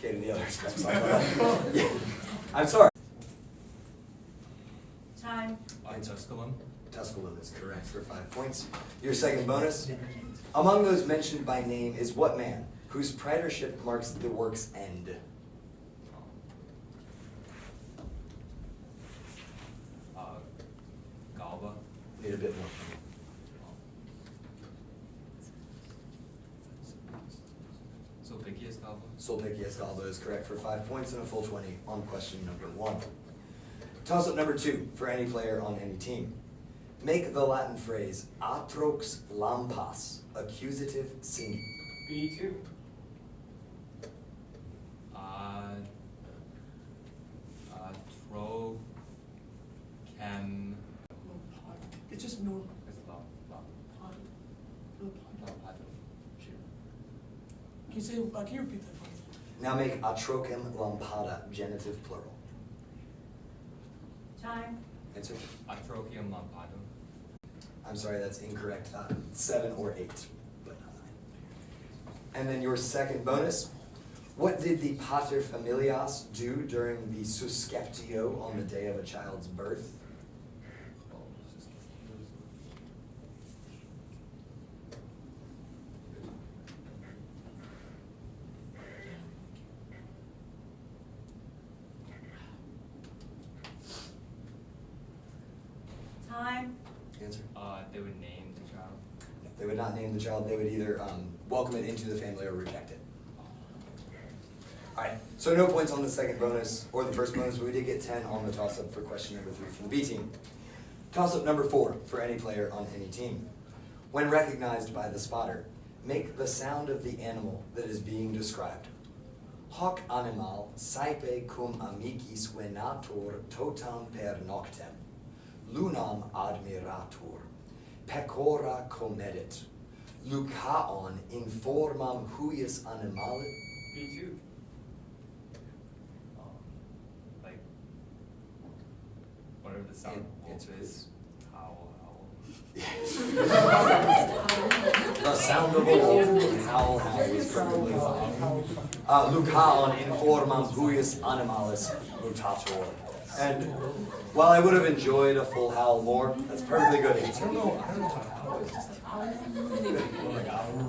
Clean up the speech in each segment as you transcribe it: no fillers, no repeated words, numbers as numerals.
Okay, to the others. Yeah. I'm sorry. Time. Tusculum is correct for 5 points. Your second bonus. Among those mentioned by name is what man, whose praetorship marks the work's end? Galba. Need a bit more. Sulpicius Galba is correct for 5 points and a full 20 on question number 1. Toss-up number 2 for any player on any team. Make the Latin phrase atrox lampas accusative singing. B2. Trochem. It's just normal. Can you repeat that for me? Now make atrochem lampada genitive plural. Time. Answer. Atrochium lampadum. I'm sorry, that's incorrect. 7 or 8, but not 9. And then your second bonus. What did the pater familias do during the susceptio on the day of a child's birth? Time. Answer. They would name the child. They would not name the child. They would either welcome it into the family or reject it. All right, so no points on the second bonus or the first bonus, but we did get 10 on the toss-up for question number 3 from the B team. Toss-up number 4 for any player on any team. When recognized by the spotter, make the sound of the animal that is being described. Hoc animal saepe cum amicis venator totam per noctem. Lunam admiratur, pecora comedit, Lucaon in formam huius animalis. B2. Like, whatever the sound is. Howl. The sound of a wolf, howl is perfectly fine. Lucaon in formam huius animalis mutator. And while I would have enjoyed a full howl more, that's perfectly good answer.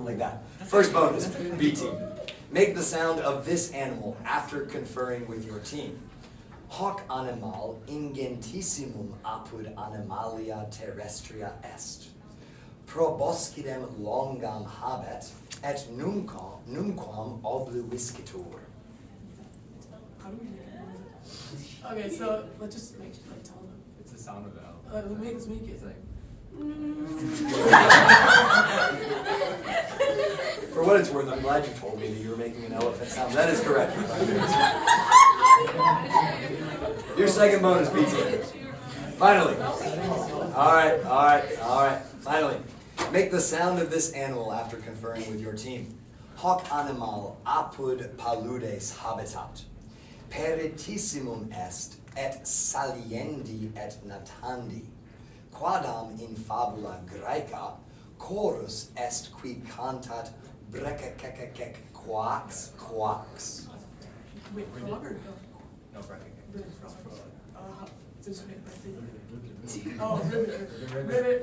Like that. First bonus, B team. Make the sound of this animal after conferring with your team. Hoc animal ingentissimum apud animalia terrestria est. Proboscidem longam habet, et numquam obliviscitur. How do we do it? Okay, so let's just tell them. It's the sound of L. Let's make it. It's like. For what it's worth, I'm glad you told me that you were making an elephant sound. That is correct. Your second bonus, BT. Finally. All right. Finally. Make the sound of this animal after conferring with your team. Hoc animal apud paludes habitat. Peritissimum est, et saliendi et natandi. Quadam in fabula Graeca, chorus est qui cantat brecacecec quax. Wait, frog or no? No, bracket. Just wait, oh, ribbit.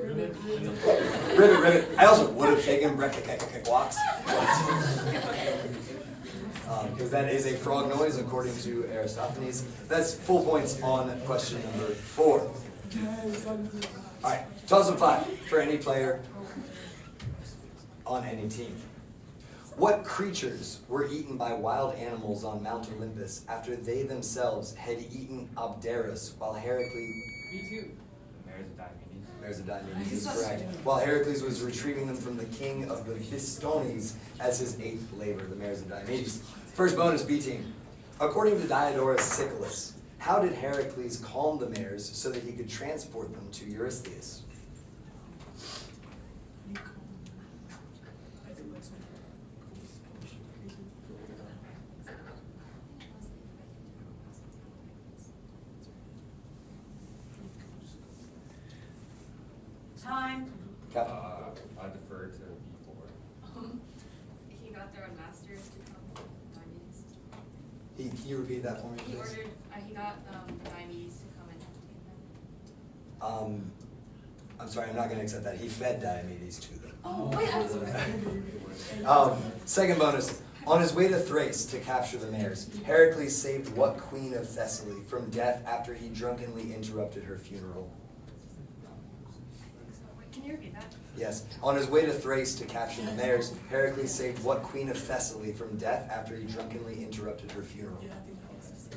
Ribbit. I also would have taken brecacecec quax. Because that is a frog noise according to Aristophanes. That's full points on question number 4. All right, toss-up 5 for any player on any team. What creatures were eaten by wild animals on Mount Olympus after they themselves had eaten Abderus while Heracles... B2. Mares of Diomedes is correct. While Heracles was retrieving them from the king of the Bistones as his 8th labor, the Mares of Diomedes. First bonus, B team. According to Diodorus Siculus, how did Heracles calm the mares so that he could transport them to Eurystheus? Time. Captain. I defer to B4. He got their own masters to come. He repeated that for me, He please. ordered, he got Diomedes to come and entertain them. I'm sorry, I'm not gonna accept that. He fed Diomedes to them. Oh, wait, I'm sorry. Second bonus. On his way to Thrace to capture the mares, Heracles saved what queen of Thessaly from death after he drunkenly interrupted her funeral? Can you repeat that? Yes. On his way to Thrace to capture the mares, Heracles saved what queen of Thessaly from death after he drunkenly interrupted her funeral? Yeah, I think that was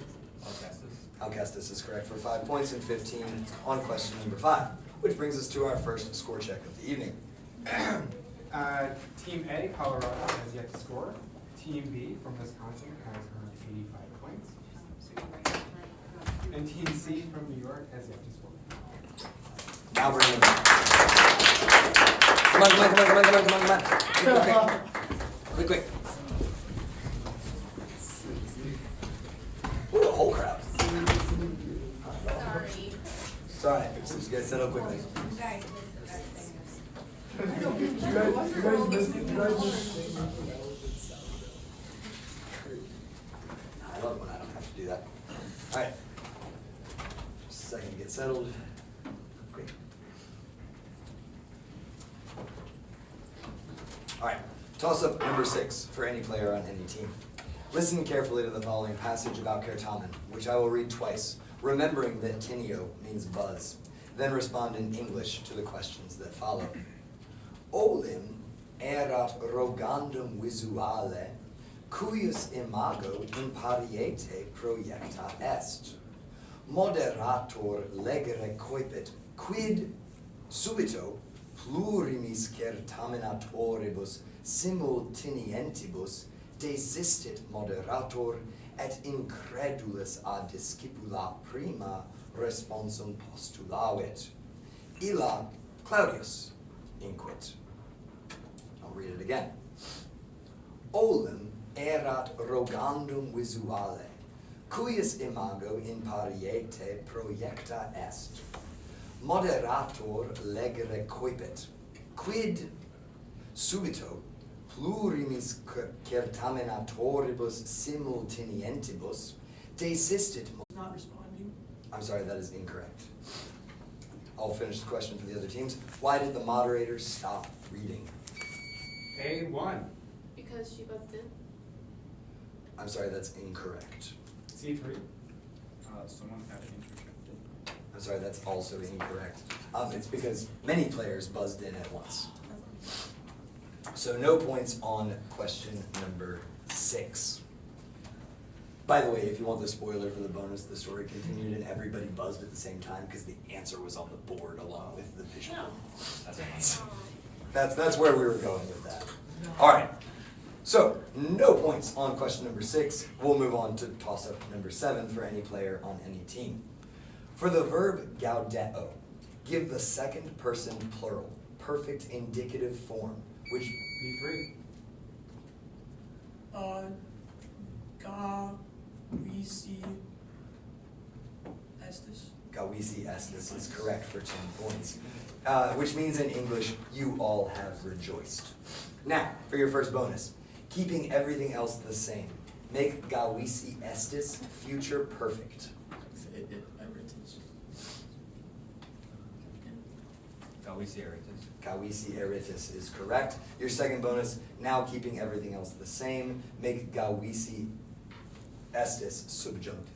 Alcestis. Alcestis is correct for 5 points and 15 on question number 5, which brings us to our first score check of the evening. Team A, Colorado, has yet to score. Team B from Wisconsin has earned 85 points. And Team C from New York has yet to score. Now we're in. Come on. Quick. Ooh, a whole crowd. Sorry. Sorry, just get settled quickly. Guys, I love it when I don't have to do that. All right. Just a second to get settled. Great. All right. Toss up number 6 for any player on any team. Listen carefully to the following passage about Certamen, which I will read twice, remembering that tinio means buzz. Then respond in English to the questions that follow. Olim erat rogandum visuale, cuius imago impariete projecta est. Moderator legere coipet, quid subito plurimis certaminatoribus simultaneentibus desistit moderator et incredulus ad discipula prima responsum postulavit. Illa Claudius inquit. I'll read it again. Olim erat rogandum visuale, cuius imago impariete projecta est. Moderator legere coipet, quid subito plurimis certaminatoribus simultaneentibus desistit. not responding. I'm sorry, that is incorrect. I'll finish the question for the other teams. Why did the moderator stop reading? A1, because she buzzed in. I'm sorry, that's incorrect. C3, Someone had an interjected. I'm sorry, that's also incorrect. It's because many players buzzed in at once. So no points on question number 6. By the way, if you want the spoiler for the bonus, the story continued and everybody buzzed at the same time because the answer was on the board along with the visual. That's where we were going with that. All right. So no points on question number 6. We'll move on to toss-up number 7 for any player on any team. For the verb gaudeo, give the second person plural, perfect indicative form, which B3, Gavisi Estes. Gavisi estis is correct for 10 points, which means in English, you all have rejoiced. Now, for your first bonus, keeping everything else the same, make Gavisi estis future perfect. Gavisi eritis. Gavisi eritis is correct. Your second bonus, now keeping everything else the same, make Gavisi estis subjunctive.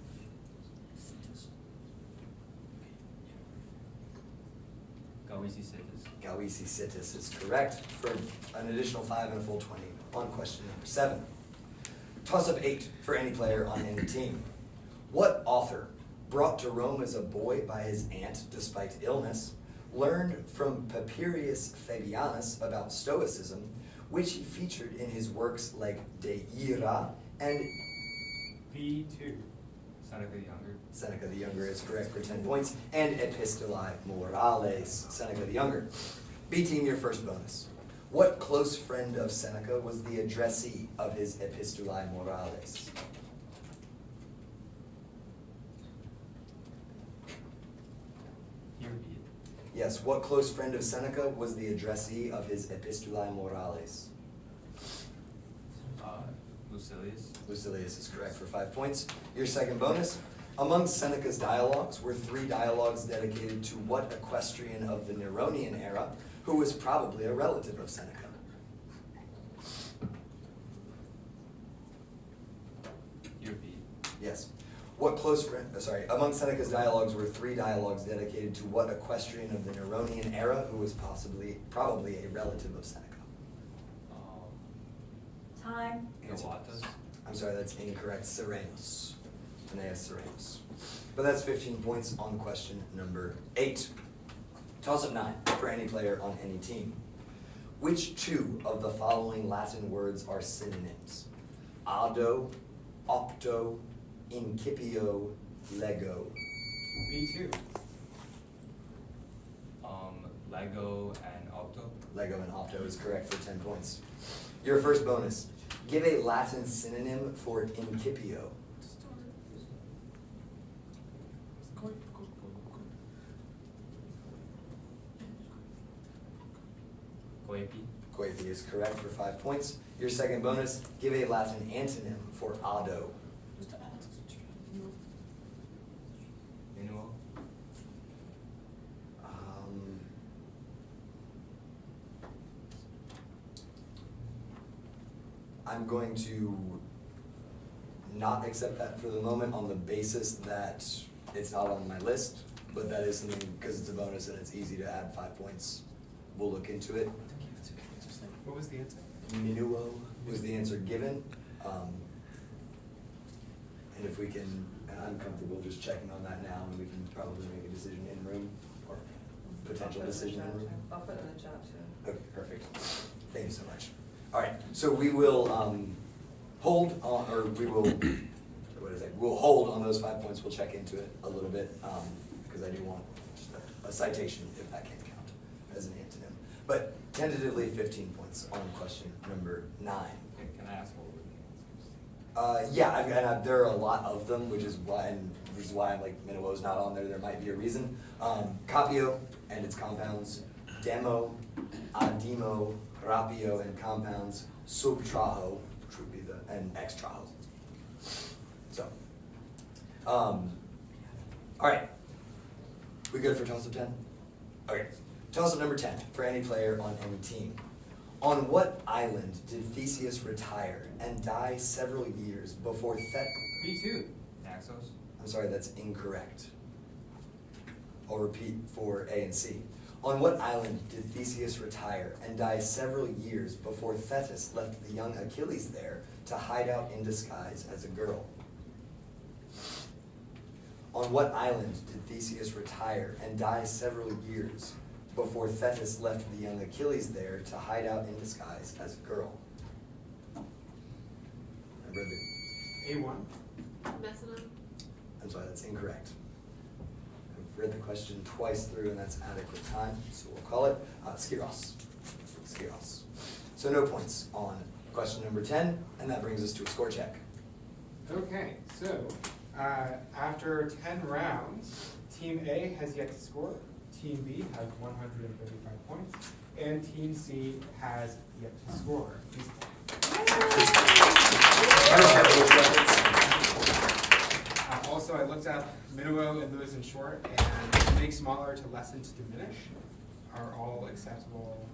Gavisi sitis. Gavisi sitis is correct for an additional 5 and a full 20 on question number 7. Toss up 8 for any player on any team. What author, brought to Rome as a boy by his aunt despite illness, learned from Papirius Fabianus about Stoicism, which he featured in his works like De Ira and B2, Seneca the Younger. Seneca the Younger is correct for 10 points, and Epistolae Morales, Seneca the Younger. B team, your first bonus. What close friend of Seneca was the addressee of his Epistolae Morales? Here be it. Yes, what close friend of Seneca was the addressee of his Epistolae Morales? Lucilius. Lucilius. Lucilius is correct for 5 points. Your second bonus. Among Seneca's dialogues were 3 dialogues dedicated to what equestrian of the Neronian era who was probably a relative of Seneca? Your B. Yes. What close friend, among Seneca's dialogues were 3 dialogues dedicated to what equestrian of the Neronian era who was probably a relative of Seneca? Time. Gawatas. I'm sorry, that's incorrect. Serenos. Aeneas Serenos. But that's 15 points on question number 8. Toss-up 9 for any player on any team. Which 2 of the following Latin words are synonyms? Ado, opto, incipio, lego. B2. Lego and Opto. Lego and opto is correct for 10 points. Your first bonus. Give a Latin synonym for incipio. Coepi. Coepi is correct for 5 points. Your second bonus. Give a Latin antonym for ado. Minuo. I'm going to not accept that for the moment on the basis that it's not on my list, but that is something, because it's a bonus and it's easy to add 5 points. We'll look into it. What was the answer? Minuo was the answer given. And if we can, and I'm comfortable just checking on that now, and we can probably make a decision in room, or potential decision in room. I'll put it in the chat too. Okay, perfect. Thank you so much. All right, so we will hold on, or we will, what is it? We'll hold on those 5 points. We'll check into it a little bit, because I do want just a citation, if that can count as an antonym. But tentatively 15 points on question number 9. Okay, can I ask what were the answers? Yeah, there are a lot of them, which is why I'm like, Minuo's not on there. There might be a reason. Capio and its compounds, demo, adimo, rapio and compounds, subtraho, which would be and extraho. So, all right. We good for toss-up 10? Okay. Toss-up number 10 for any player on any team. On what island did Theseus retire and die several years before B2. Naxos. I'm sorry, that's incorrect. I'll repeat for A and C. On what island did Theseus retire and die several years before Thetis left the young Achilles there to hide out in disguise as a girl? On what island did Theseus retire and die several years before Thetis left the young Achilles there to hide out in disguise as a girl? I read the, A1. Messalem. I'm sorry, that's incorrect. I've read the question twice through, and that's adequate time, so we'll call it Skiros. Skiros. So no points on question number 10, and that brings us to a score check. Okay, so after 10 rounds, Team A has yet to score, Team B has 135 points, and Team C has yet to score. Also, I looked up Minuo and Lewis and Short, and to make smaller, to lessen, to diminish are all acceptable.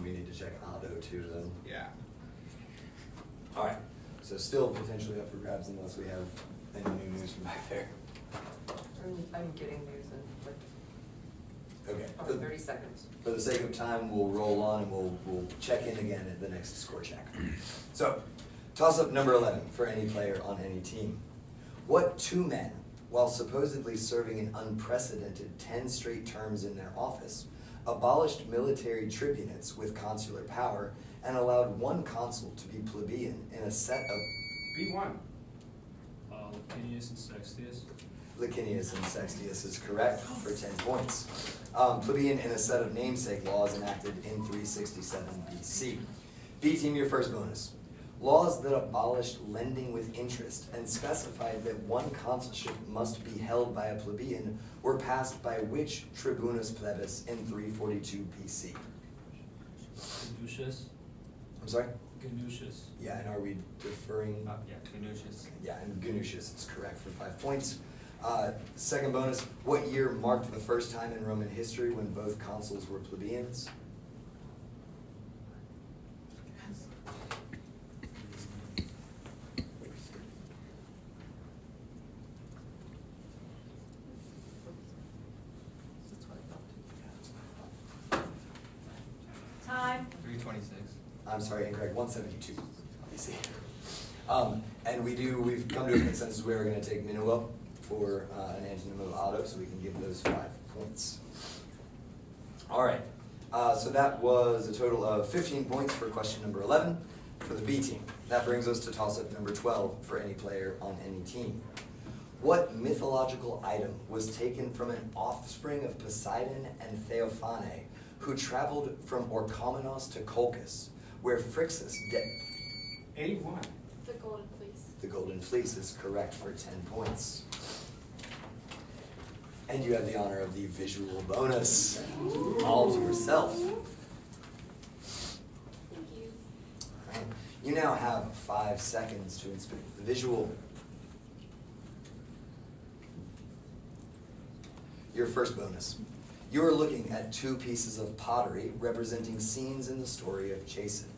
We need to check Aldo too, then. Yeah. All right. So still potentially up for grabs unless we have any new news from back there. I'm getting news in like Okay. about 30 seconds. For the sake of time, we'll roll on and we'll check in again at the next score check. So, toss-up number 11 for any player on any team. What 2 men, while supposedly serving an unprecedented 10 straight terms in their office, abolished military tribunates with consular power and allowed one consul to be plebeian in a set of... B1. Licinius and Sextius. Licinius and Sextius is correct for 10 points. Plebeian in a set of namesake laws enacted in 367 BC. B team, your first bonus. Laws that abolished lending with interest and specified that one consulship must be held by a plebeian were passed by which tribunus plebis in 342 BC? Lucius. I'm sorry? Ganusius. Yeah, and are we deferring? Yeah, Ganusius. Yeah, and Ganusius is correct for 5 points. Second bonus, what year marked the first time in Roman history when both consuls were plebeians? Time. 326. I'm sorry, incorrect, 172. Let me see. And we've come to a consensus where we're going to take Minuo for an antonym of auto, so we can give those 5 points. All right, so that was a total of 15 points for question number 11 for the B team. That brings us to toss-up number 12 for any player on any team. What mythological item was taken from an offspring of Poseidon and Theophane, who traveled from Orchomenos to Colchis, where Phrixus A1. The golden fleece. The golden fleece is correct for 10 points. And you have the honor of the visual bonus. All to yourself. Thank you. All right. You now have 5 seconds to inspect the visual. Your first bonus. You are looking at 2 pieces of pottery representing scenes in the story of Jason.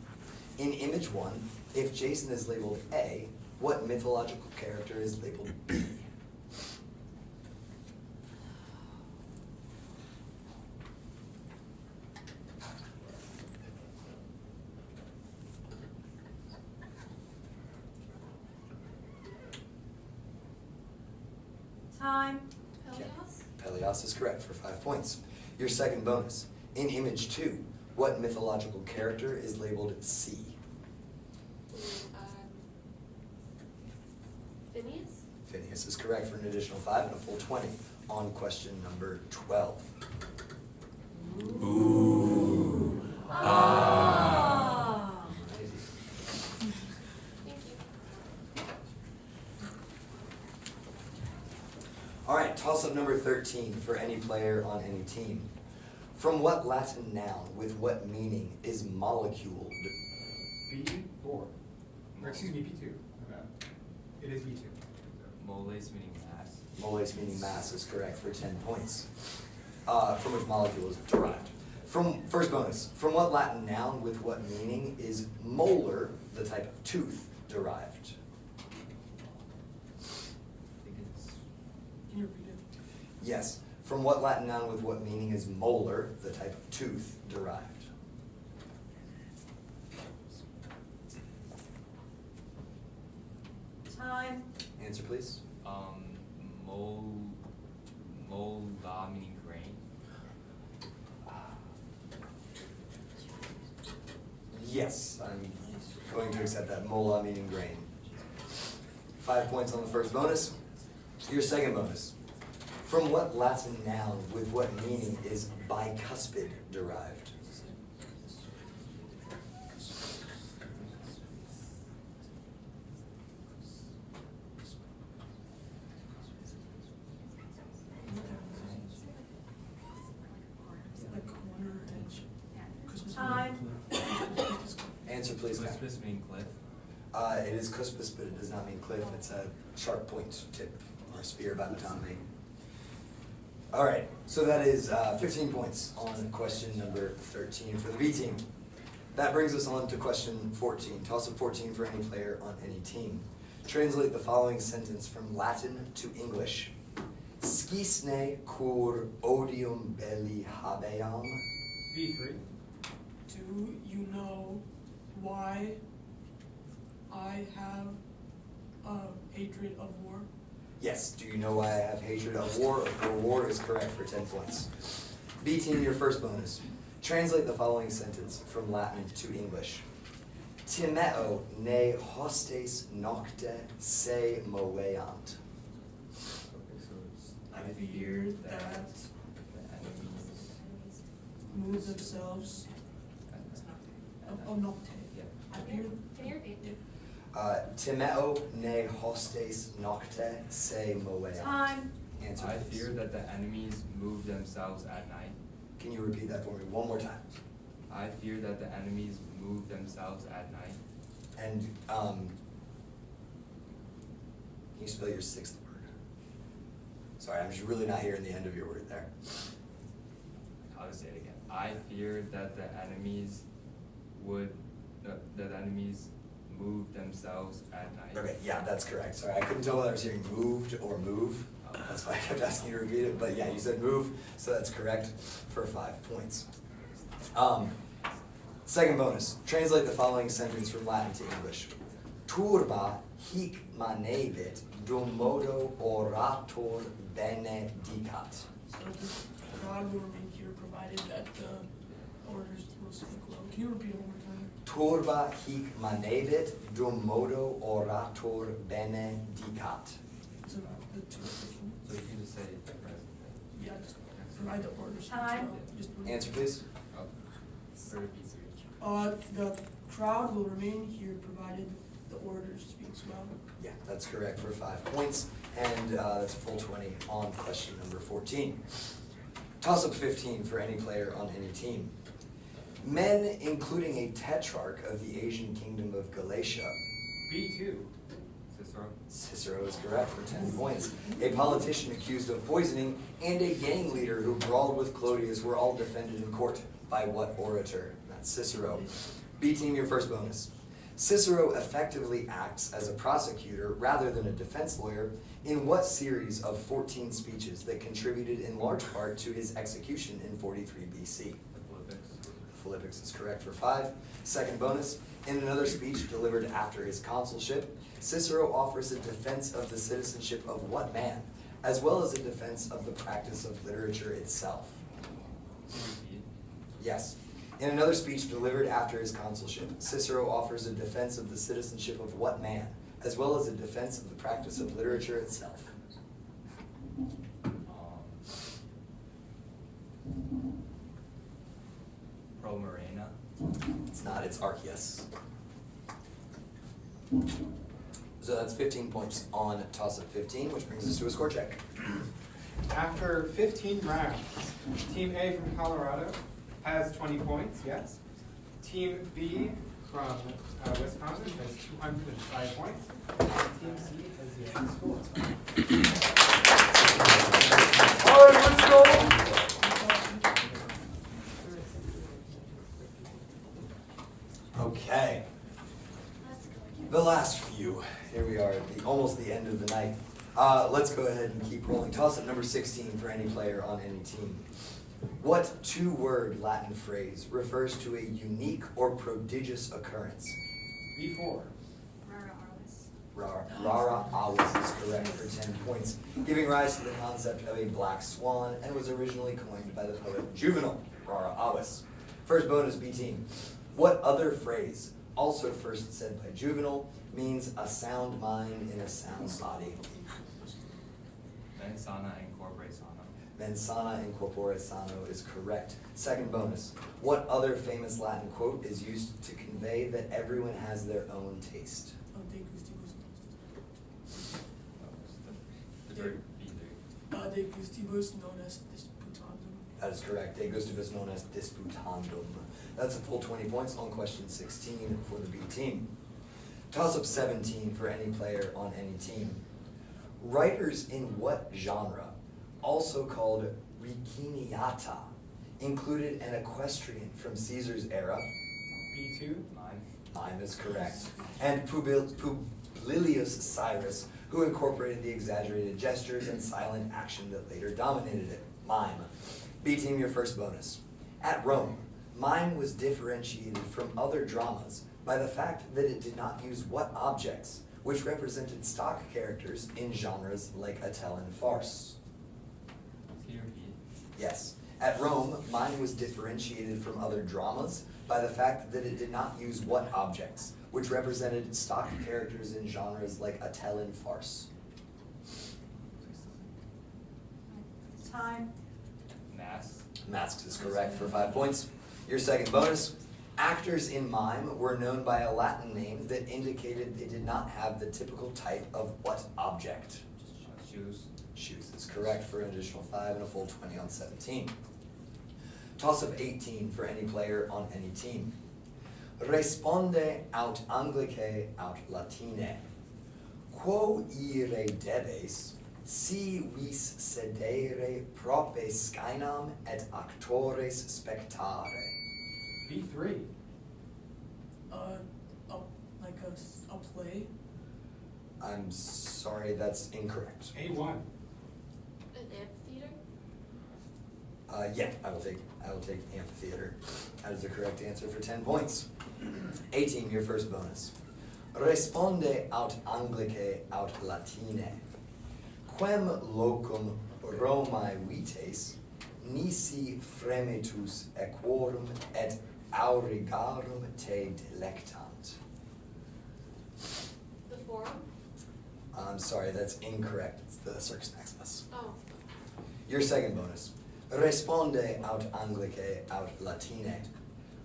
In image 1, if Jason is labeled A, what mythological character is labeled B? Time. Pelios. Pelios is correct for 5 points. Your second bonus. In image 2, what mythological character is labeled C? Phineas. Phineas is correct for an additional 5 and a full 20 on question number 12. Ooh. Ah. Thank you. All right, toss-up number 13 for any player on any team. From what Latin noun with what meaning is molecule? B4. Or excuse me, B2. It is B2. Moles meaning mass. Moles meaning mass is correct for 10 points. From which molecule is derived. From first bonus, from what Latin noun with what meaning is molar, the type of tooth, derived? I think it's Can you repeat it? Yes. From what Latin noun with what meaning is molar, the type of tooth, derived? Time. Answer, please. Mola meaning grain. Yes, I'm going to accept that. Mola meaning grain. 5 points on the first bonus. Your second bonus. From what Latin noun with what meaning is bicuspid derived? Like corner edge. Christmas Time. Answer, please. Kat. Crispus meaning cliff. It is cuspis, but it does not mean cliff. It's a sharp point tip or a spear by metonymy. All right, so that is 15 points on question number 13 for the B team. That brings us on to question 14. Toss-up 14 for any player on any team. Translate the following sentence from Latin to English. Scisne cur odium belli habeam. B3. Do you know why I have a hatred of war? Yes, do you know why I have hatred of war? Or war is correct for 10 points. B team, your first bonus. Translate the following sentence from Latin to English. Timeo ne hostes nocte se moveant. Okay, so it's I fear that the enemies. move themselves. Oh, nocte. Yeah. I fear. Can you repeat? Timeo ne hostes nocte se moveant. Time. Answer, I please. fear that the enemies move themselves at night. Can you repeat that for me one more time? I fear that the enemies move themselves at night. And can you spell your sixth word? Sorry, I'm just really not hearing the end of your word there. How to say it again? I feared that the enemies move themselves at night. Okay, yeah, that's correct. Sorry, I couldn't tell whether I was hearing moved or move. That's why I kept asking you to repeat it. But yeah, you said move, so that's correct for 5 points. Second bonus. Translate the following sentence from Latin to English. Turba hic manebit dum modo orator bene dicat. So the crowd will remain here provided that the orators will speak well. Can you repeat it one more time? Turba hic manebit dum modo orator bene dicat. So the two different. So you can just say present. Yeah, just provide the orators. Time. Just Answer, please. Oh, third piece. The crowd will remain here provided the orator speaks well. Yeah, that's correct for 5 points, and that's a full 20 on question number 14. Toss-up 15 for any player on any team. Men, including a tetrarch of the Asian kingdom of Galatia. B2. Cicero. Cicero is correct for 10 points. A politician accused of poisoning and a gang leader who brawled with Clodius were all defended in court. By what orator? That's Cicero. B team, your first bonus. Cicero effectively acts as a prosecutor rather than a defense lawyer in what series of 14 speeches that contributed in large part to his execution in 43 BC? The Philippics. Philippics is correct for 5. Second bonus. In another speech delivered after his consulship, Cicero offers a defense of the citizenship of what man, as well as a defense of the practice of literature itself? Can you repeat? Yes. In another speech delivered after his consulship, Cicero offers a defense of the citizenship of what man, as well as a defense of the practice of literature itself? Pro Morena. It's not, it's Archias. So that's 15 points on toss-up 15, which brings us to a score check. After 15 rounds, Team A from Colorado has 20 points, yes. Team B from Wisconsin has 205 points. Team C has yet to score. All right, let's go. Okay. The last few. Here we are, almost the end of the night. Let's go ahead and keep rolling. Toss-up number 16 for any player on any team. What two-word Latin phrase refers to a unique or prodigious occurrence? B4. Rara avis is correct for 10 points, giving rise to the concept of a black swan, and was originally coined by the poet Juvenal. Rara avis. First bonus, B team. What other phrase, also first said by Juvenal, means a sound mind in a sound body? Mens sana in corpore sano. Mens sana in corpore sano is correct. Second bonus. What other famous Latin quote is used to convey that everyone has their own taste? Oh, de gustibus The third B3. de gustibus non est disputandum. That is correct. De gustibus non est disputandum. That's a full 20 points on question 16 for the B team. Toss-up 17 for any player on any team. Writers in what genre, also called Riciniata, included an equestrian from Caesar's era? B2. Mime is correct. And Publilius Cyrus, who incorporated the exaggerated gestures and silent action that later dominated it. Mime. B team, your first bonus. At Rome, mime was differentiated from other dramas by the fact that it did not use what objects, which represented stock characters in genres like a tell and farce? Can you repeat? Yes. At Rome, mime was differentiated from other dramas by the fact that it did not use what objects, which represented stock characters in genres like a tell and farce? Time. Masks. Masks is correct for 5 points. Your second bonus. Actors in mime were known by a Latin name that indicated they did not have the typical type of what object? Shoes. Shoes is correct for an additional 5 and a full 20 on 17. Toss-up 18 for any player on any team. Responde aut Anglicae aut Latine. Quo ire debes, si vis sedere prope scaenam et actores spectare. B3. A play. I'm sorry, that's incorrect. A1. An amphitheater? Yeah, I will take amphitheater. That is the correct answer for 10 points. 18, your first bonus. Responde aut Anglicae aut Latine. Quem locum Romae vites, nisi fremetus equorum et aurigarum te delectant. The forum? I'm sorry, that's incorrect. It's the Circus Maximus. Oh. Your second bonus. Responde aut Anglicae aut Latine.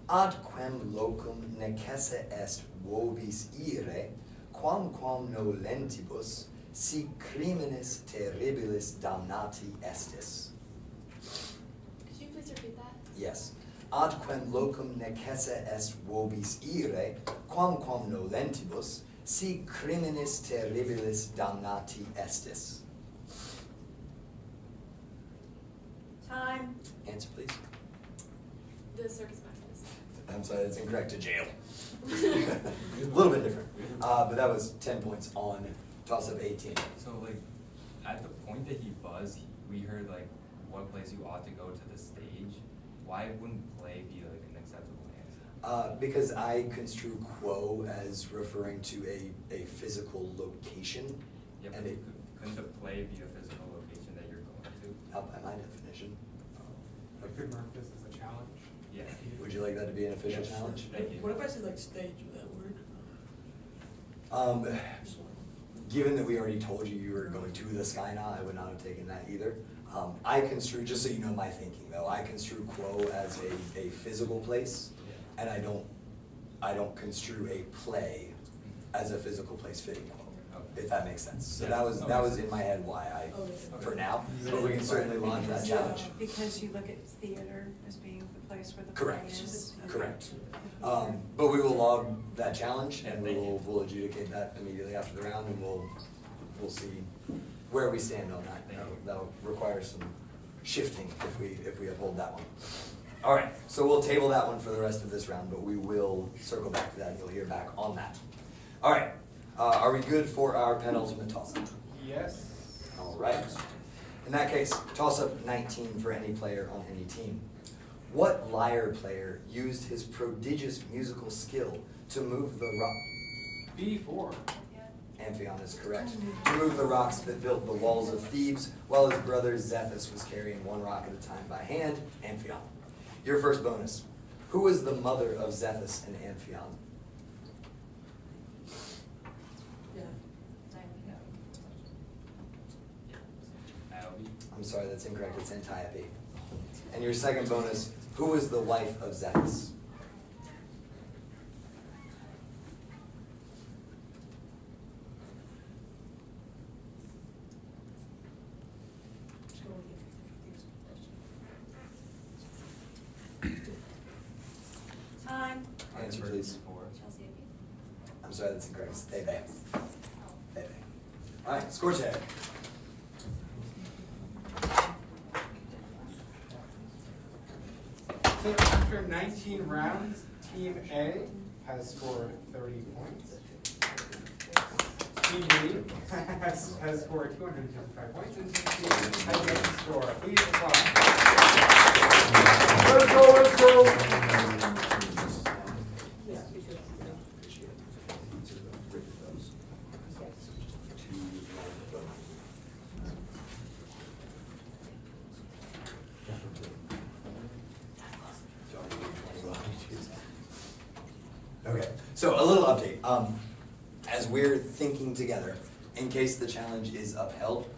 Ad quem locum necesse est vobis ire, quamquam nolentibus, si criminis terribilis damnati estis. Could you please repeat that? Yes. Ad quem locum necesse est vobis ire, quamquam nolentibus, si criminis terribilis damnati estis. Time. Answer, please. The Circus Maximus. I'm sorry, that's incorrect, to jail. A little bit different. But that was 10 points on toss-up 18. So like, at the point that he buzzed, we heard like what place you ought to go to the stage. Why wouldn't play be like an acceptable answer? Because I construe quo as referring to a physical location. Yeah, And but it, couldn't the play be a physical location that you're going to? by my definition. I could mark this as a challenge. Yeah. Would you like that to be an official Yes. challenge? Thank you. What if I said like stage, would that work? Just one. Given that we already told you were going to the Skyna, I would not have taken that either. I construe, just so you know my thinking though, I construe quo as a physical place, and I don't construe a play as a physical place fitting quo, if that makes sense. So that was in my head why Okay. for now, but we can certainly launch that challenge. Because you look at theater as being the place where the play Correct, is. Okay. correct. But we will log that challenge and we'll adjudicate that immediately after the round, and we'll see where we stand on that. That'll require some shifting if we uphold that one. All right, so we'll table that one for the rest of this round, but we will circle back to that and you'll hear back on that. All right, are we good for our penultimate toss-up? Yes. All right. In that case, toss-up 19 for any player on any team. What lyre player used his prodigious musical skill to move the rock? B4. Amphion is correct. To move the rocks that built the walls of Thebes, while his brother Zethus was carrying one rock at a time by hand. Amphion. Your first bonus. Who was the mother of Zethus and Amphion? Yeah. Albie. I'm sorry, that's incorrect. It's Antiope. And your second bonus. Who was the wife of Zethus? Just go with the Time. Answer, please. Chelsea Ivy. I'm sorry, that's incorrect. It's Thebe. Thebe. All right, score check. So after 19 rounds, Team A has scored 30 points. Team B has scored 255 points, and Team C has yet to score. Please applaud. Let's go, let's go. Okay, so a little update. As we're thinking together, in case the challenge is upheld,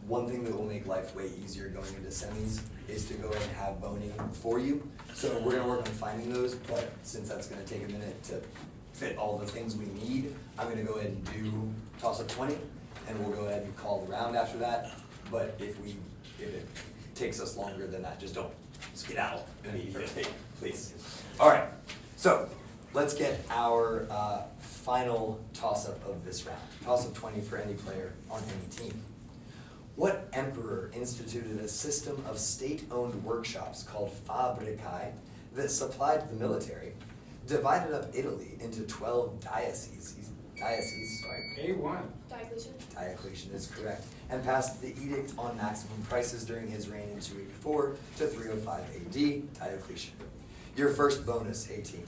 one thing that will make life way easier going into semis is to go ahead and have boning for you. So we're gonna work on finding those, but since that's gonna take a minute to fit all the things we need, I'm gonna go ahead and do toss-up 20, and we'll go ahead and call the round after that. But if it takes us longer than that, just don't skedaddle immediately, please. All right, so let's get our final toss-up of this round. Toss-up 20 for any player on any team. What emperor instituted a system of state-owned workshops called fabricae that supplied the military, divided up Italy into 12 dioceses, A1. Diocletian. Diocletian is correct, and passed the edict on maximum prices during his reign in 284 to 305 AD, Diocletian. Your first bonus, 18.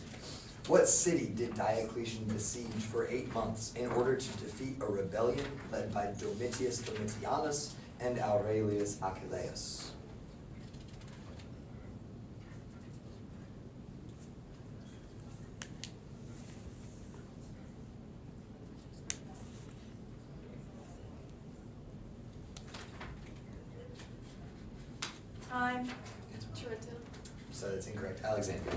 What city did Diocletian besiege for 8 months in order to defeat a rebellion led by Domitius Domitianus and Aurelius Achilleus? Time. Tarentum. So that's incorrect. Alexandria.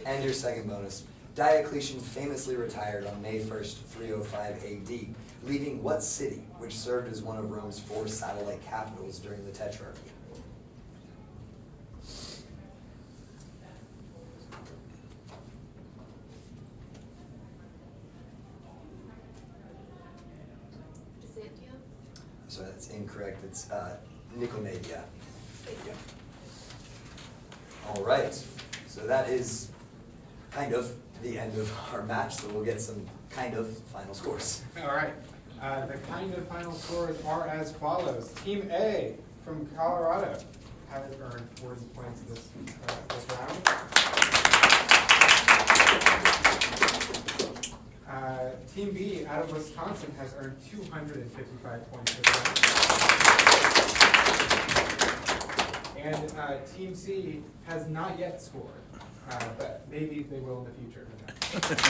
And your second bonus. Diocletian famously retired on May 1st, 305 AD, leaving what city, which served as one of Rome's 4 satellite capitals during the Tetrarchy? Byzantium. So that's incorrect. It's Nicomedia. Yeah. All right. So that is kind of the end of our match. So we'll get some kind of final scores. All right. The kind of final scores are as follows. Team A from Colorado has earned 40 points this round. Team B out of Wisconsin has earned 255 points this round. And Team C has not yet scored, but maybe they will in the future. Who knows?